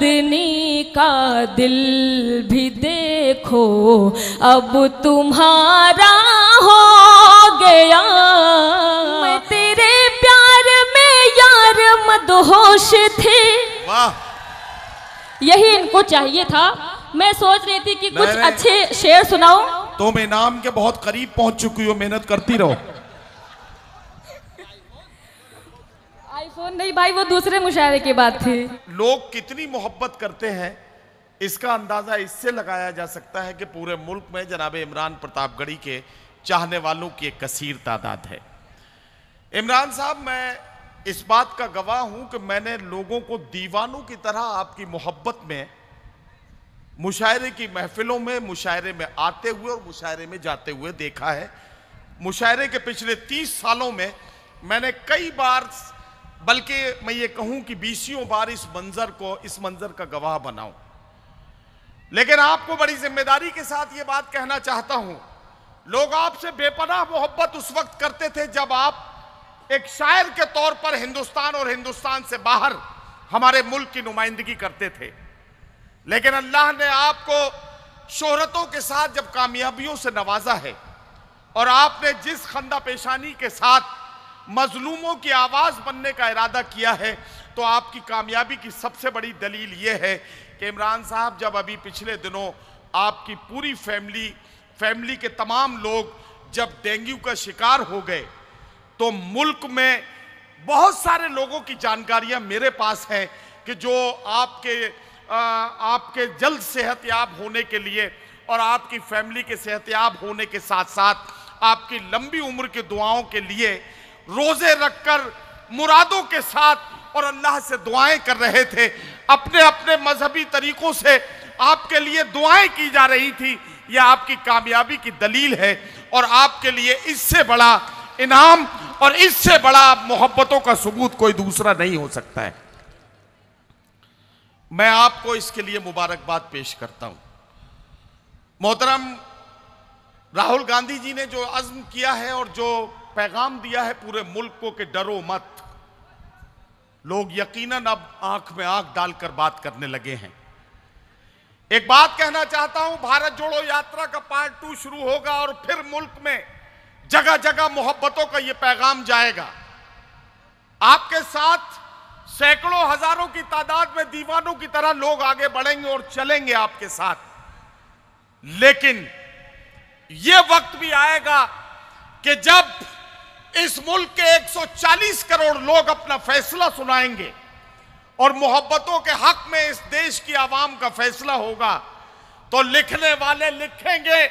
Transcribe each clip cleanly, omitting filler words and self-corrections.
चांदनी का दिल भी देखो अब तुम्हारा हो गया। मैं तेरे प्यार में यार मदहोश थे। वाह, यही इनको चाहिए था। मैं सोच रही थी कि कुछ अच्छे शेर सुनाओ। तुम इनाम के बहुत करीब पहुंच चुकी हो, मेहनत करती रहो। आईफोन नहीं भाई, वो दूसरे मुशायरे की बात थी। लोग कितनी मोहब्बत करते हैं इसका अंदाजा इससे लगाया जा सकता है कि पूरे मुल्क में जनाब इमरान प्रतापगढ़ी के चाहने वालों की एक कसीर तादाद है। इमरान साहब, मैं इस बात का गवाह हूं कि मैंने लोगों को दीवानों की तरह आपकी मोहब्बत में, मुशायरे की महफिलों में, मुशायरे में आते हुए और मुशायरे में जाते हुए देखा है। मुशायरे के पिछले 30 सालों में मैंने कई बार, बल्कि मैं ये कहूं कि 20 बार इस मंजर का गवाह बनाऊं। लेकिन आपको बड़ी जिम्मेदारी के साथ ये बात कहना चाहता हूं, लोग आपसे बेपनाह मोहब्बत उस वक्त करते थे जब आप एक शायर के तौर पर हिंदुस्तान और हिंदुस्तान से बाहर हमारे मुल्क की नुमाइंदगी करते थे। लेकिन अल्लाह ने आपको शोहरतों के साथ जब कामयाबियों से नवाजा है और आपने जिस खंदा पेशानी के साथ मजलूमों की आवाज बनने का इरादा किया है, तो आपकी कामयाबी की सबसे बड़ी दलील यह है कि इमरान साहब, जब अभी पिछले दिनों आपकी पूरी फैमिली के तमाम लोग जब डेंगू का शिकार हो गए, तो मुल्क में बहुत सारे लोगों की जानकारियां मेरे पास हैं कि जो आपके जल्द सेहतयाब होने के लिए और आपकी फैमिली के सेहतयाब होने के साथ साथ आपकी लंबी उम्र की दुआओं के लिए रोजे रखकर मुरादों के साथ और अल्लाह से दुआएं कर रहे थे। अपने अपने मजहबी तरीकों से आपके लिए दुआएं की जा रही थी। यह आपकी कामयाबी की दलील है और आपके लिए इससे बड़ा इनाम और इससे बड़ा मोहब्बतों का सबूत कोई दूसरा नहीं हो सकता है। मैं आपको इसके लिए मुबारकबाद पेश करता हूं। मोहतरम राहुल गांधी जी ने जो अज़्म किया है और जो पैगाम दिया है पूरे मुल्क को कि डरो मत, लोग यकीनन अब आंख में आंख डालकर बात करने लगे हैं। एक बात कहना चाहता हूं, भारत जोड़ो यात्रा का पार्ट 2 शुरू होगा और फिर मुल्क में जगह जगह मोहब्बतों का यह पैगाम जाएगा। आपके साथ सैकड़ों हजारों की तादाद में दीवानों की तरह लोग आगे बढ़ेंगे और चलेंगे आपके साथ। लेकिन यह वक्त भी आएगा कि जब इस मुल्क के 140 करोड़ लोग अपना फैसला सुनाएंगे और मोहब्बतों के हक में इस देश की आवाम का फैसला होगा, तो लिखने वाले लिखेंगे,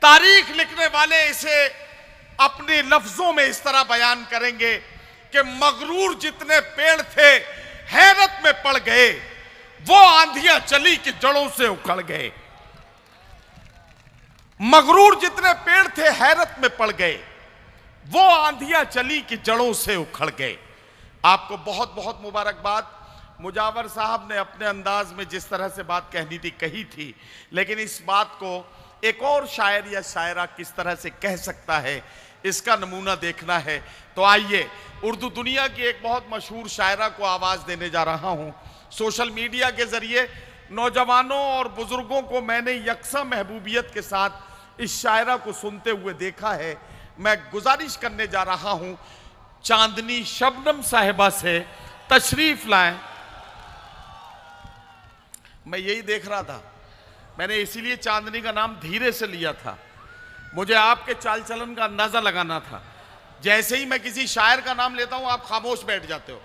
तारीख लिखने वाले इसे अपने लफ्जों में इस तरह बयान करेंगे कि मगरूर जितने पेड़ थे हैरत में पड़ गए, वो आंधियां चली कि जड़ों से उखड़ गए। मगरूर जितने पेड़ थे हैरत में पड़ गए, वो आंधियां चली कि जड़ों से उखड़ गए। आपको बहुत बहुत मुबारकबाद। मुजावर साहब ने अपने अंदाज में जिस तरह से बात कहनी थी कही थी, लेकिन इस बात को एक और शायर या शायरा किस तरह से कह सकता है, इसका नमूना देखना है। तो आइए, उर्दू दुनिया की एक बहुत मशहूर शायरा को आवाज़ देने जा रहा हूँ। सोशल मीडिया के ज़रिए नौजवानों और बुज़ुर्गों को मैंने यकसा महबूबियत के साथ इस शायरा को सुनते हुए देखा है। मैं गुजारिश करने जा रहा हूँ चांदनी शबनम साहिबा से तशरीफ लाएं। मैं यही देख रहा था, मैंने इसीलिए चांदनी का नाम धीरे से लिया था। मुझे आपके चाल चलन का अंदाजा लगाना था। जैसे ही मैं किसी शायर का नाम लेता हूं आप खामोश बैठ जाते हो,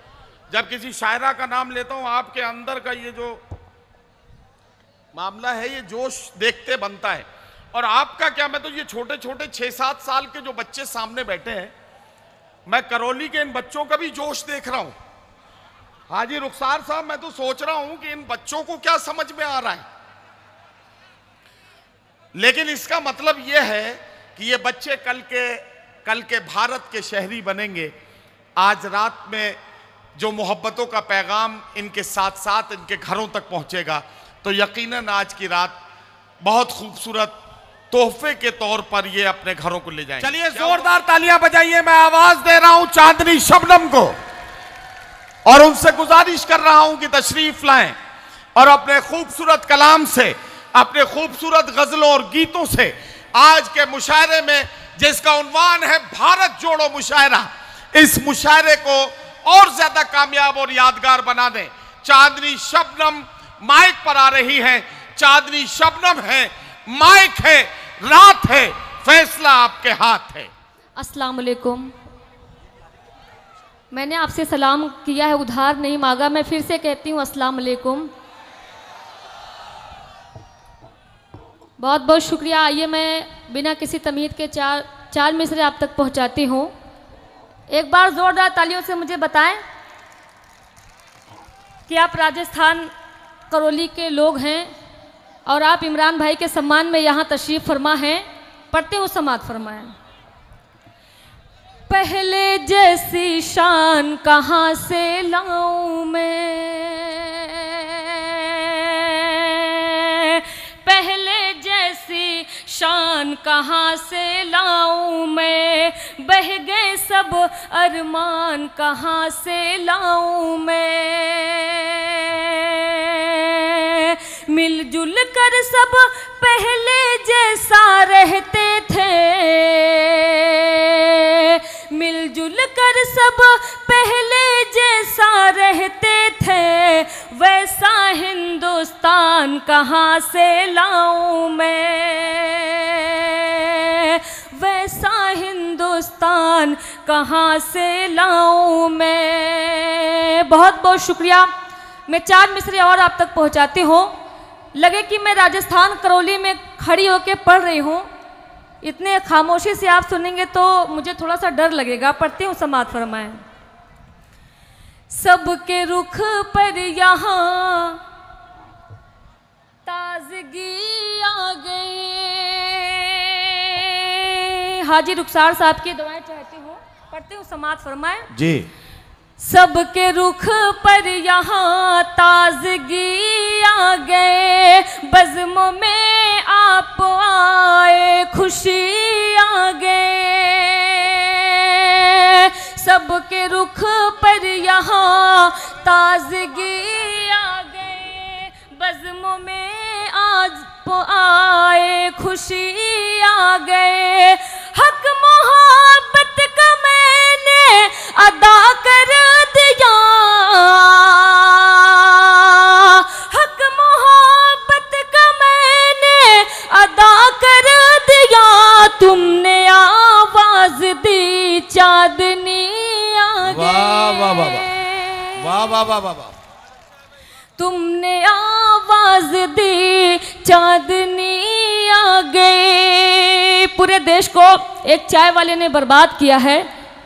जब किसी शायरा का नाम लेता हूं आपके अंदर का ये जो मामला है, ये जोश देखते बनता है। और आपका क्या, मैं तो ये छोटे छोटे 6-7 साल के जो बच्चे सामने बैठे हैं, मैं करौली के इन बच्चों का भी जोश देख रहा हूं। हाजी रुखसार साहब, मैं तो सोच रहा हूं कि इन बच्चों को क्या समझ में आ रहा है। लेकिन इसका मतलब यह है कि ये बच्चे कल के भारत के शहरी बनेंगे। आज रात में जो मोहब्बतों का पैगाम इनके साथ साथ इनके घरों तक पहुंचेगा, तो यकीनन आज की रात बहुत खूबसूरत तोहफे के तौर पर ये अपने घरों को ले जाएंगे। चलिए जोरदार तालियां बजाइए। मैं आवाज दे रहा हूं चांदनी शबनम को और उनसे गुजारिश कर रहा हूं कि तशरीफ लाएं। और अपने खूबसूरत कलाम से, अपने खूबसूरत गजलों और गीतों से आज के मुशायरे में, जिसका उन्वान है भारत जोड़ो मुशायरा, इस मुशायरे को और ज्यादा कामयाब और यादगार बना दें। चांदनी शबनम माइक पर आ रही है। चांदनी शबनम है, माइक है, रात है, फैसला आपके हाथ है। अस्सलाम वालेकुम। मैंने आपसे सलाम किया है, उधार नहीं मांगा। मैं फिर से कहती हूँ अस्सलाम वालेकुम। बहुत बहुत शुक्रिया। आइए मैं बिना किसी तमीज़ के चार मिसरे आप तक पहुँचाती हूँ। एक बार ज़ोरदार तालियों से मुझे बताएं कि आप राजस्थान करौली के लोग हैं और आप इमरान भाई के सम्मान में यहाँ तशरीफ़ फरमा हैं। पढ़ते हो समात फरमाएं। पहले जैसी शान कहाँ से लाऊं मैं, पहले जैसी शान कहाँ से लाऊं मैं, बह गए सब अरमान कहाँ से लाऊं मैं। मिलजुल कर सब पहले जैसा रहते थे, मिलजुल कर सब पहले जैसा रहते थे, वैसा हिंदुस्तान कहाँ से लाऊं मैं, वैसा हिंदुस्तान कहाँ से लाऊं मैं। बहुत बहुत शुक्रिया। मैं 4 मिसरे और आप तक पहुँचाती हूँ। लगे कि मैं राजस्थान करौली में खड़ी होकर पढ़ रही हूँ, इतने खामोशी से आप सुनेंगे तो मुझे थोड़ा सा डर लगेगा। पढ़ती हूँ, समात फरमाएं। सबके रुख पर यहाँ ताजगी आ गई। हाजी रुखसार साहब की दुआएं चाहती हूँ। पढ़ती हूँ, समात फरमाएं जी। सबके रुख पर यहाँ ताजगी आ गए, बज़्म में आप आए खुशी आ गए। सबके रुख पर यहाँ ताजगी आ गए, बज़्म में आप आए खुशी आ गए। हक मोहब्बत का मैंने अदा कर दिया, हक मोहब्बत का मैंने अदा कर दिया। तुमने आवाज दी चांदनी आ गई। वाह वाह वाह वाह वाह वाह वाह वाह। तुमने आवाज दी चांदनी आ गई। पूरे देश को एक चाय वाले ने बर्बाद किया है।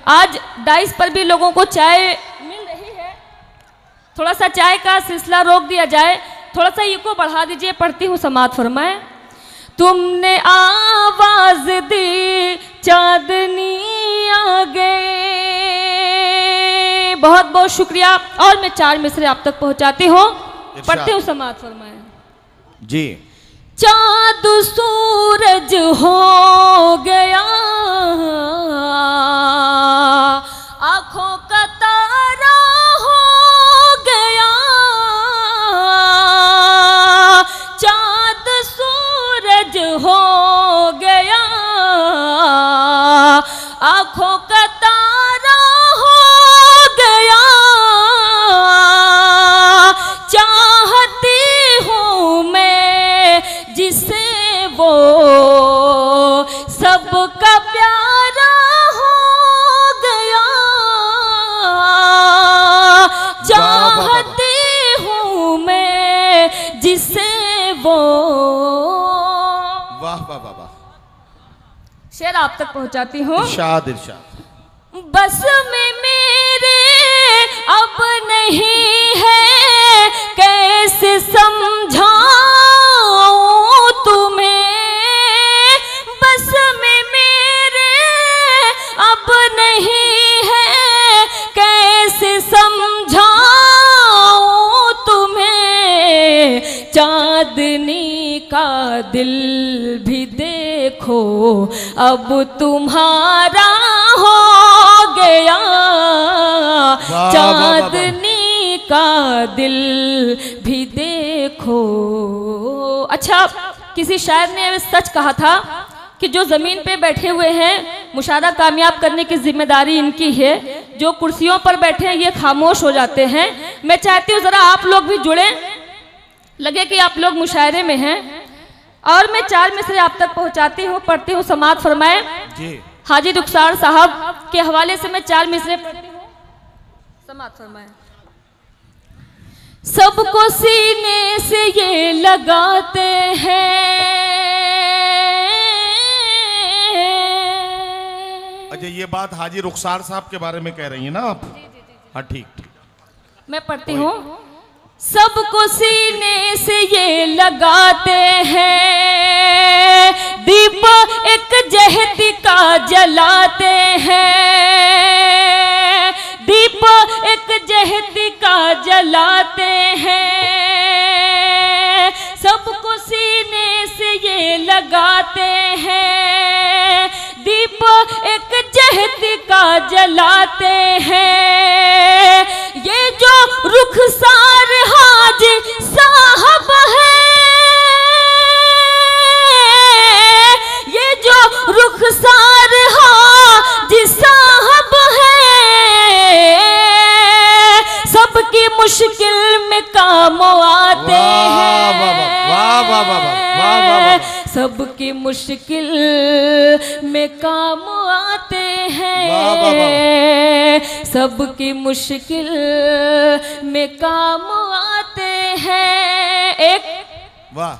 आज डाइस पर भी लोगों को चाय मिल रही है। थोड़ा सा चाय का सिलसिला रोक दिया जाए, थोड़ा सा इको बढ़ा दीजिए। पढ़ती हूँ, समात फरमाएं। तुमने आवाज दी चांदनी आ गए। बहुत बहुत शुक्रिया। और मैं 4 मिसरे आप तक पहुंचाती हूँ। पढ़ती हूँ, समात फरमाएं जी। चाँद सूरज हो गया, आँखों का तारा हो गया। चाँद सूरज हो गया, आँखों का तारा हो गया। चाहती हूँ मैं जिसे वो सबका प्यारा हो गया। चाहती हूँ मैं जिसे वो। वाह वाह वाह वाह। शेर आप तक पहुंचाती हूँ। इरशाद इरशाद। बस में मेरे अब नहीं है, कैसे समझाऊं तुम्हें। बस में मेरे अब नहीं है, कैसे समझाऊं तुम्हें। चांदनी का दिल भी देखो अब तुम्हारा हो गया। चांदनी का दिल भी देखो देखो। अच्छा, किसी शायर ने सच कहा था कि जो ज़मीन पे बैठे हुए हैं मुशाहरा कामयाब करने की जिम्मेदारी इनकी है, जो कुर्सियों पर बैठे हैं ये खामोश हो जाते हैं। मैं चाहती हूँ ज़रा आप लोग भी जुड़ें, लगे कि आप लोग मुशायरे में हैं। और मैं 4 मिसरे आप तक पहुँचाती हूँ, पढ़ती हूँ, समाअत फरमाएं। हाजी रुखसार साहब के हवाले से मैं 4 मिसरे पढ़ती हूँ, समाअत फरमाएं। सबको सीने से ये लगाते हैं। अच्छा, ये बात हाजी रुखसार साहब के बारे में कह रही हैं ना आप? हाँ, ठीक। मैं पढ़ती हूँ। सबको सीने से ये लगाते हैं, दीप एक जहती का जलाते हैं, दीप एक जहती का जलाते हैं। सबको सीने से ये लगाते हैं, दीप एक जहती का जलाते हैं। ये जो रुखसार हाजी साहब है, ये जो रुखसार हाजी साहब है, सबकी मुश्किल में काम आते हैं। वाह वाह वाह वाह वाह वाह। सबकी मुश्किल में काम आते हैं, सबकी मुश्किल में काम आते हैं। एक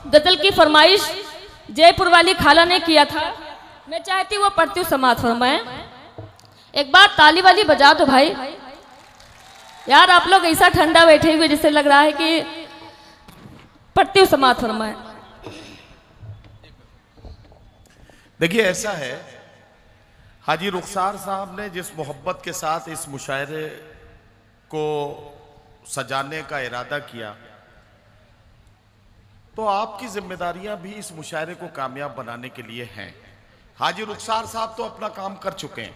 गजल की फरमाइश जयपुर वाली खाला ने किया था, मैं चाहती हूँ वो पढ़ती हूँ, समाअत फरमाएं। एक बार ताली वाली बजा दो भाई। यार आप लोग ऐसा ठंडा बैठे हुए जिससे लग रहा है कि पढ़ती हूँ, समाअत फरमाएं। देखिए, ऐसा है, हाजी रुखसार साहब ने जिस मोहब्बत के साथ इस मुशायरे को सजाने का इरादा किया, तो आपकी जिम्मेदारियां भी इस मुशायरे को कामयाब बनाने के लिए हैं। हाजी रुखसार साहब तो अपना काम कर चुके हैं,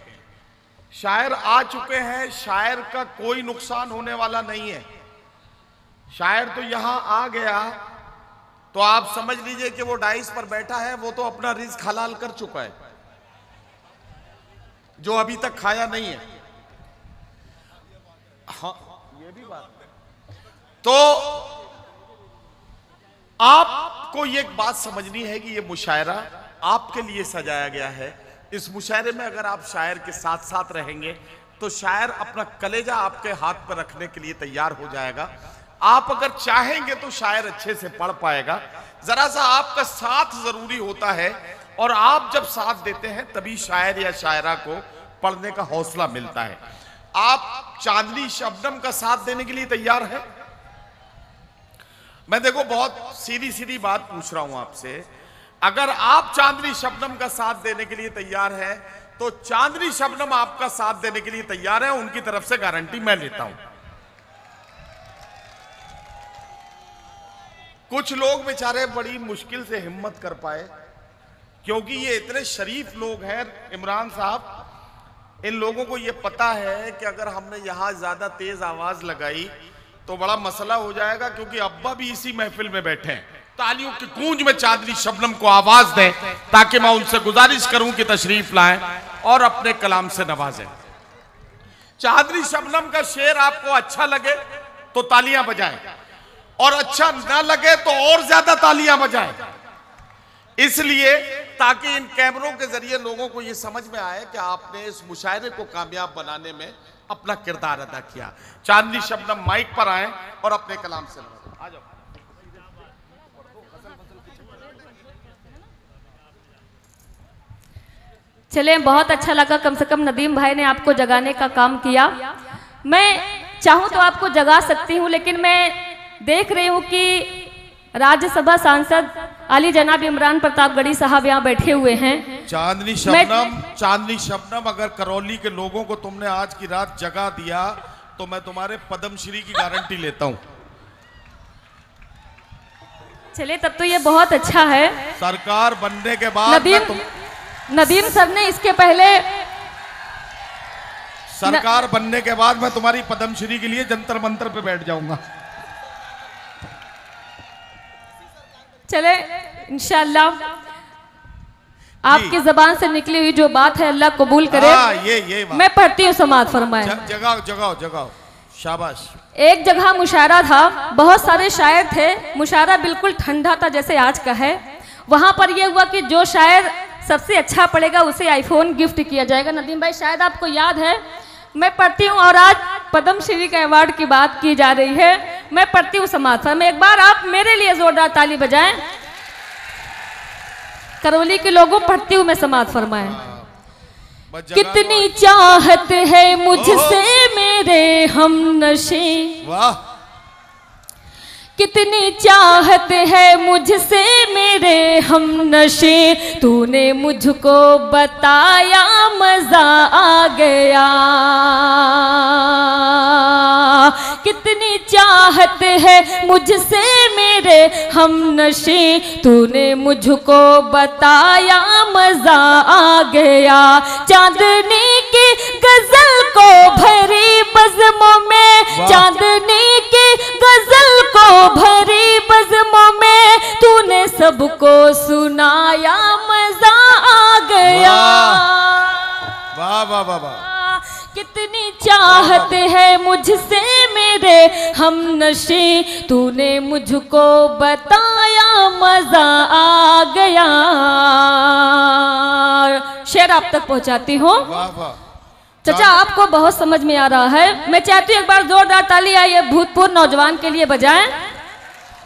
शायर आ चुके हैं, शायर का कोई नुकसान होने वाला नहीं है। शायर तो यहां आ गया तो आप समझ लीजिए कि वो डाइस पर बैठा है, वो तो अपना रिज़्क हलाल कर चुका है, जो अभी तक खाया नहीं है। हाँ, ये भी बात है। तो आपको ये बात समझनी है कि ये मुशायरा आपके लिए सजाया गया है। इस मुशायरे में अगर आप शायर के साथ साथ रहेंगे तो शायर अपना कलेजा आपके हाथ पर रखने के लिए तैयार हो जाएगा। आप अगर चाहेंगे तो शायर अच्छे से पढ़ पाएगा। जरा सा आपका साथ जरूरी होता है, और आप जब साथ देते हैं तभी शायर या शायरा को पढ़ने का हौसला मिलता है। आप चांदनी शबनम का साथ देने के लिए तैयार है? मैं देखो बहुत सीधी सीधी बात पूछ रहा हूं आपसे, अगर आप चांदनी शबनम का साथ देने के लिए तैयार है तो चांदनी शबनम आपका साथ देने के लिए तैयार है, उनकी तरफ से गारंटी मैं लेता हूं। कुछ लोग बेचारे बड़ी मुश्किल से हिम्मत कर पाए, क्योंकि ये इतने शरीफ लोग हैं इमरान साहब, इन लोगों को ये पता है कि अगर हमने यहां ज्यादा तेज आवाज लगाई तो बड़ा मसला हो जाएगा, क्योंकि अब्बा भी इसी महफिल में बैठे हैं। तालियों की गूंज में चांदनी शबनम को आवाज दें ताकि मैं उनसे गुजारिश करूं कि तशरीफ लाएं और अपने कलाम से नवाजें। चांदनी शबनम का शेर आपको अच्छा लगे तो तालियां बजाएं, और अच्छा ना लगे तो और ज्यादा तालियां बजाएं, इसलिए ताकि इन कैमरों के जरिए लोगों को यह समझ में आए कि आपने इस मुशायरे को कामयाब बनाने में अपना किरदार अदा किया। चांदनी शबनम माइक पर आए और अपने कलाम से आ जाओ। चले, बहुत अच्छा लगा, कम से कम नदीम भाई ने आपको जगाने का काम किया। मैं चाहूं तो आपको जगा सकती हूं, लेकिन मैं देख रही हूं कि राज्यसभा सांसद अली जनाब इमरान प्रतापगढ़ी साहब यहाँ बैठे हुए हैं। चांदनी शबनम, अगर करौली के लोगों को तुमने आज की रात जगा दिया तो मैं तुम्हारे पद्मश्री की गारंटी लेता हूँ। चले, तब तो ये बहुत अच्छा है। सरकार बनने के बाद नदीम सर ने इसके पहले सरकार बनने के बाद मैं तुम्हारी पद्मश्री के लिए जंतर मंतर पे बैठ जाऊंगा। चले इंशाअल्लाह आपकी जबान से निकली हुई जो बात है अल्लाह कबूल करे। ये बात। मैं पढ़ती हूँ, समात फरमाए। जगाओ शाबाश। एक जगह मुशायरा था, बहुत सारे शायर थे, मुशायरा बिल्कुल ठंडा था जैसे आज का है। वहां पर यह हुआ कि जो शायर सबसे अच्छा पढ़ेगा उसे आईफोन गिफ्ट किया जाएगा। नदीम भाई शायद आपको याद है, मैं पढ़ती हूँ और आज पद्मश्री का अवार्ड की बात की जा रही है। मैं पढ़ती हूँ समात में, एक बार आप मेरे लिए जोरदार ताली बजाएं। करौली के लोगों, पढ़ती हूँ मैं, समात फरमाएं। कितनी चाहत है मुझसे मेरे हमनशे, वाह। कितनी चाहत है मुझसे मेरे हमनशे, तूने मुझको बताया मजा आ गया। कितनी चाहत है मुझसे मेरे हमनशे, तूने मुझको बताया मजा आ गया। चांदनी की गजल को भरी बज़्मों में, चांदनी की गजल को भरी बज़्मों में, तूने सबको सुनाया मजा आ गया। वाह वाह वाह वाह। कितनी चाहत है मुझसे मेरे हमनशे, तूने मुझको बताया मजा आ गया। शेर आप तक पहुंचाती हूँ। चाचा आपको बहुत समझ में आ रहा है, मैं चाहती हूँ एक बार जोरदार ताली आइए भूतपूर्व नौजवान के लिए बजाएं।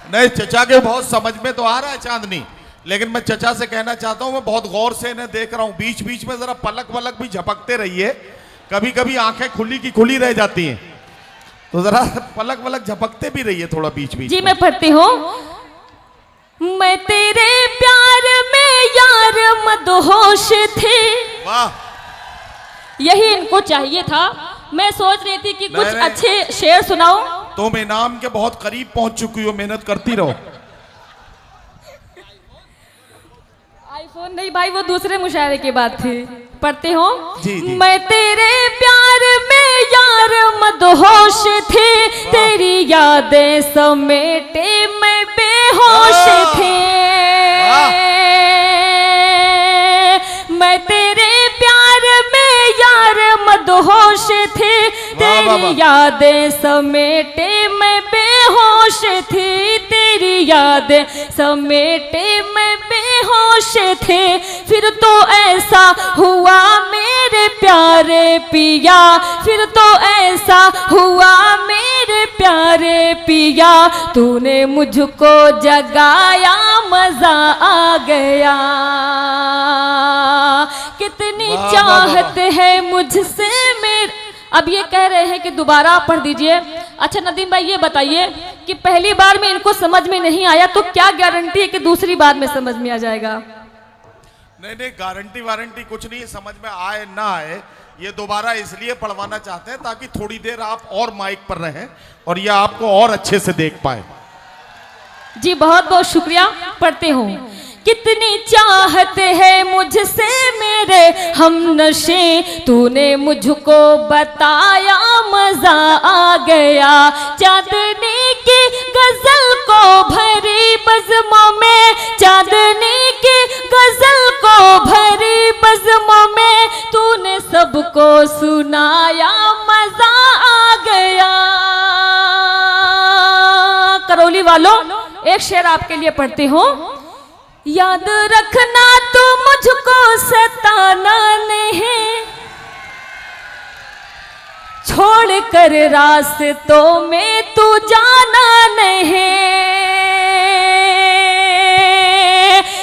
नहीं, चचा के बहुत समझ में तो आ रहा है चांदनी, लेकिन मैं चचा से कहना चाहता हूँ, मैं बहुत गौर से इन्हें देख रहा हूँ, बीच बीच में जरा पलक वलक भी झपकते रहिए, कभी कभी आंखें खुली की खुली रह जाती हैं, तो जरा पलक वलक झपकते भी रहिए थोड़ा बीच बीच। जी मैं पढ़ती हूँ। मैं तेरे प्यार में यार मदहोश थी। वाह, यही इनको चाहिए था। मैं सोच रही थी कि कुछ अच्छे शेर सुनाऊं। तुम इनाम के बहुत करीब पहुंच चुकी हो, मेहनत करती रहो। आईफोन नहीं भाई, वो दूसरे मुशायरे की बात थी। पढ़ती हूँ। मैं तेरे प्यार में यार मदहोश थी, तेरी यादें समेटे मैं बेहोश थी। मैं तेरे प्यार में यार मदहोश थी, तेरी यादें समेटे मैं बेहोश थी। तेरी यादें समेटे मैं बेहोश थे। फिर तो ऐसा हुआ मेरे प्यारे पिया, फिर तो ऐसा हुआ मेरे प्यारे पिया, तूने मुझको जगाया मजा आ गया। कितनी चाहत है मुझसे मेरे। अब ये कह रहे हैं कि दोबारा पढ़ दीजिए। अच्छा नदीम भाई ये बताइए कि पहली बार में इनको समझ में नहीं आया तो क्या गारंटी है कि दूसरी बार में समझ में आ जाएगा? नहीं, गारंटी वारंटी कुछ नहीं, समझ में आए ना आए, ये दोबारा इसलिए पढ़वाना चाहते हैं ताकि थोड़ी देर आप और माइक पर रहें और ये आपको और अच्छे से देख पाए। जी बहुत बहुत शुक्रिया। पढ़ते हूँ। कितनी चाहत है मुझसे मेरे हमनशे, तूने मुझको बताया मजा आ गया। चांदनी की गजल को भरी बज़्मों में, चांदनी की गजल को भरी बज़्मों में, तूने सबको सुनाया मजा आ गया। करौली वालों एक शेर आपके लिए पढ़ती हूँ। याद रखना तू मुझको सताना नहीं, छोड़ कर रास्तों में तू जाना नहीं।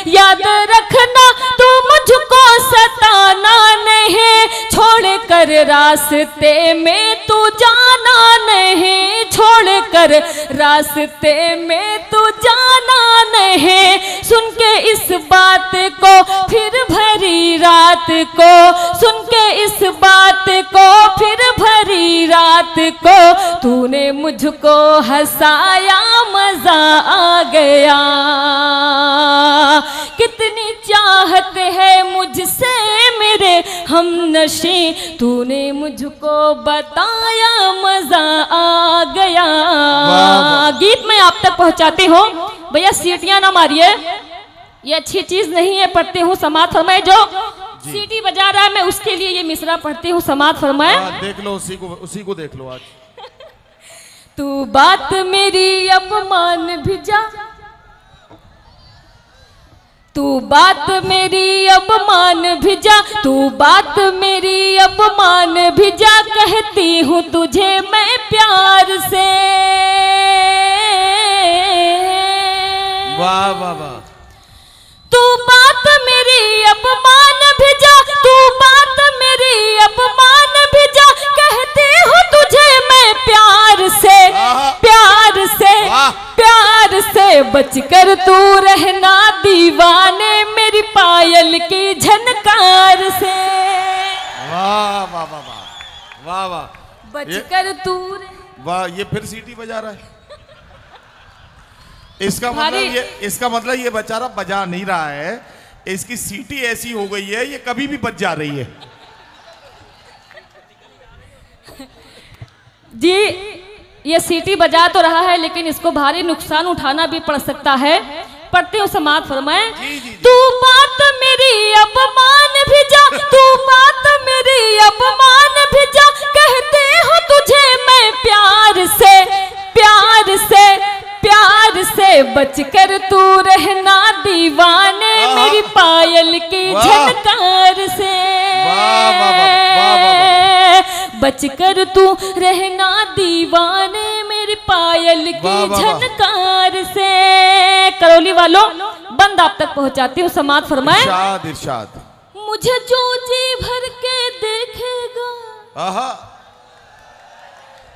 याद रखना तू मुझको सताना नहीं, छोड़ कर रास्ते में तू जाना नहीं, छोड़ कर रास्ते में तू जाना नहीं। सुन के इस बात को फिर भरी रात को, सुन के इस बात को फिर भरी रात को, तूने मुझको हंसाया मजा आ गया। कितनी चाहत है मुझसे मेरे हमनशे, तूने मुझको बताया मजा आ गया। गीत मैं आप तक पहुंचाती हूँ। भैया सीटियां ना मारिए, ये अच्छी चीज नहीं है। पढ़ते हूँ समाज फरमाए। जो सीटी बजा रहा है मैं उसके लिए ये मिसरा पढ़ती हूँ, समाज फरमाए। देख लो उसी को देख लो आज। तू बात मेरी अब मान भी जा, तू बात मेरी अब मान भी जा, तू बात मेरी अब मान भी जा, कहती हूँ तुझे मैं प्यार से। वाह वाह वाह। तू बात मेरी अब मान भी जा, तू बात मेरी अब मान भी जा, कहती हूँ तुझे मैं प्यार से, प्यार से, प्यार से। बचकर तू रहना दीवाने मेरी पायल की झनकार से। वाह वाह वाह वाह वाह वाह। बचकर तू, वाह, ये फिर सीटी बजा रहा है। इसका मतलब ये बेचारा बजा नहीं रहा है, इसकी सीटी ऐसी हो गई है ये कभी भी बज जा रही है। जी ये सीटी बजा तो रहा है लेकिन इसको भारी नुकसान उठाना भी पड़ सकता है। पढ़ते हो समाज फरमाए। तू बात मेरी अब मान भी जा, तू बात मेरी अब मान भी जा, कहते हो तुझे मैं प्यार से, प्यार से, प्यार से। बचकर तू रहना दीवाने मेरी पायल की झनकार से। बचकर तू रहना दीवाने मेरी पायल की झनकार से। करौली वालों बंद आप तक पहुंचाती हूँ, समाज फरमाए। इरशाद इरशाद। मुझे जो जी भर के देखेगा, आहा,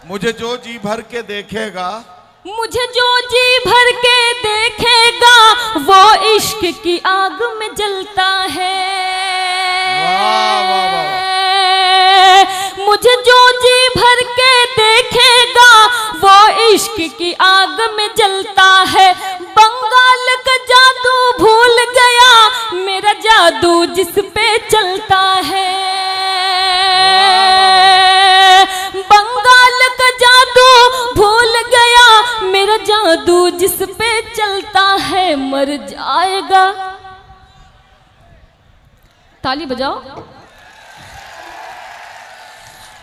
मुझे जो जी भर के देखेगा, मुझे जो जी भर के देखेगा, वो इश्क की आग में जलता है। वाह वाह वाह। मुझे जो जी भर के देखेगा, वो इश्क की आग में जलता है। बंगाल का जादू भूल गया, मेरा जादू जिस पे चलता है। बंगाल का जादू भूल गया, मेरा जादू जिस पे चलता है। मर जाएगा, ताली बजाओ।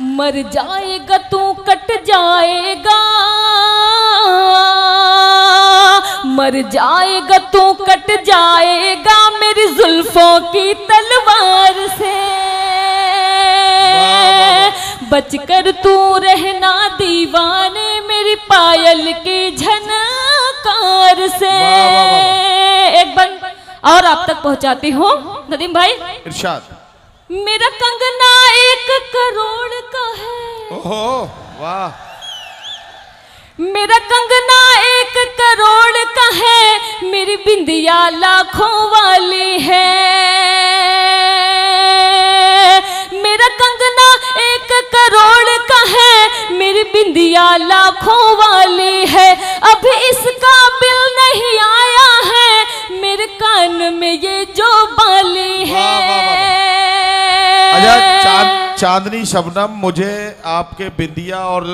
मर जाएगा तू कट जाएगा, मर जाएगा तू कट जाएगा, मेरी जुल्फों की तलवार से। बचकर तू रहना दीवाने मेरी पायल की झनकार से। एक बंद और आप तक पहुंचाती हूँ नदीम भाई। इरशाद। मेरा कंगना 1 करोड़ का है। ओहो वाह। मेरा कंगना 1 करोड़ का है, मेरी बिंदिया लाखों वाली है। मेरा कंगना 1 करोड़ का है, मेरी बिंदिया लाखों वाली है। अभी इसका बिल नहीं आया है, मेरे कान में ये जो बाली है। अच्छा चांदनी शबनम, मुझे आपके बिंदिया और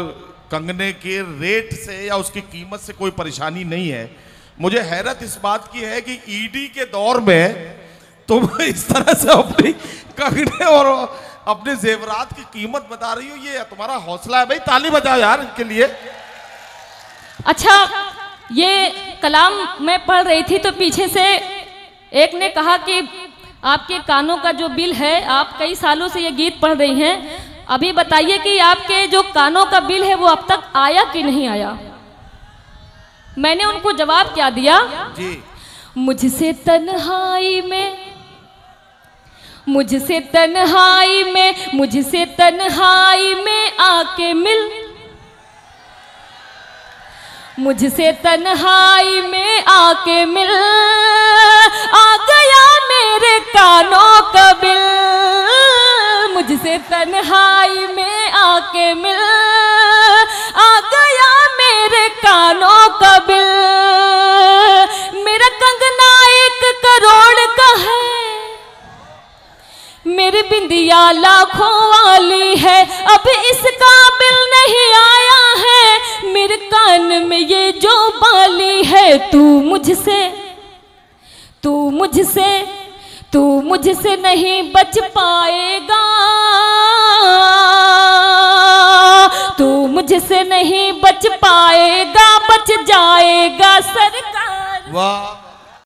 कंगने के रेट से या उसकी कीमत से कोई परेशानी नहीं है। मुझे हैरत इस बात की है कि ईडी के दौर में तुम इस तरह से अपनी कंगने और अपने जेवरात की कीमत बता रही हो, ये तुम्हारा हौसला है भाई। ताली बजाओ यार इनके लिए। अच्छा, ये कलाम मैं पढ़ रही थी तो पीछे से एक ने कहा कि आपके कानों का जो बिल है, आप कई सालों से ये गीत पढ़ रही हैं, अभी बताइए कि आपके जो कानों का बिल है वो अब तक आया कि नहीं आया। मैंने उनको जवाब क्या दिया जी। मुझसे तन्हाई में, मुझसे तन्हाई में, मुझसे तन्हाई में आके मिल, मुझसे तन्हाई में आके मिल, आ गया मेरे कानों का बिल। मुझसे तन्हाई में आके मिल, आ गया मेरे कानों का बिल। मेरा कंगना 1 करोड़ का है, मेरी बिंदिया लाखों वाली है। अब इसका बिल नहीं आया है, मेरे कान में ये जो बाली है। तू मुझसे नहीं बच पाएगा, तू मुझसे नहीं बच पाएगा।